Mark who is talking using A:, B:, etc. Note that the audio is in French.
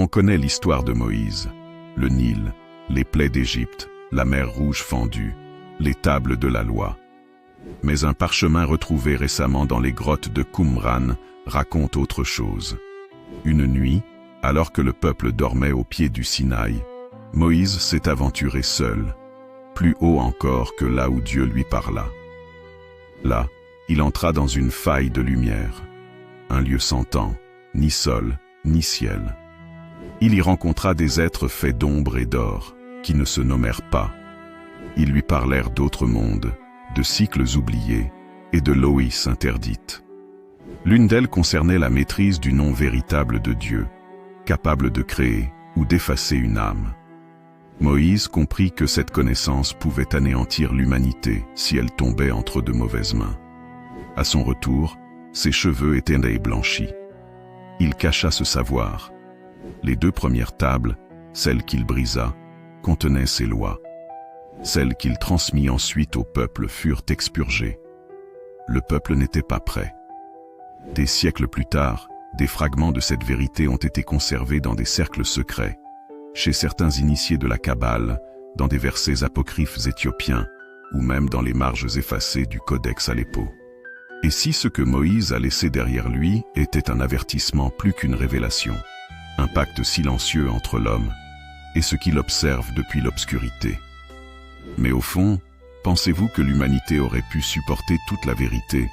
A: On connaît l'histoire de Moïse, le Nil, les plaies d'Égypte, la mer Rouge fendue, les tables de la loi. Mais un parchemin retrouvé récemment dans les grottes de Qumran raconte autre chose. Une nuit, alors que le peuple dormait au pied du Sinaï, Moïse s'est aventuré seul, plus haut encore que là où Dieu lui parla. Là, il entra dans une faille de lumière, un lieu sans temps, ni sol, ni ciel. Il y rencontra des êtres faits d'ombre et d'or, qui ne se nommèrent pas. Ils lui parlèrent d'autres mondes, de cycles oubliés et de Loïs interdite. L'une d'elles concernait la maîtrise du nom véritable de Dieu, capable de créer ou d'effacer une âme. Moïse comprit que cette connaissance pouvait anéantir l'humanité si elle tombait entre de mauvaises mains. À son retour, ses cheveux étaient blanchis. Il cacha ce savoir. Les 2 premières tables, celles qu'il brisa, contenaient ses lois. Celles qu'il transmit ensuite au peuple furent expurgées. Le peuple n'était pas prêt. Des siècles plus tard, des fragments de cette vérité ont été conservés dans des cercles secrets, chez certains initiés de la Kabbale, dans des versets apocryphes éthiopiens, ou même dans les marges effacées du Codex Aleppo. Et si ce que Moïse a laissé derrière lui était un avertissement plus qu'une révélation, un pacte silencieux entre l'homme et ce qu'il observe depuis l'obscurité. Mais au fond, pensez-vous que l'humanité aurait pu supporter toute la vérité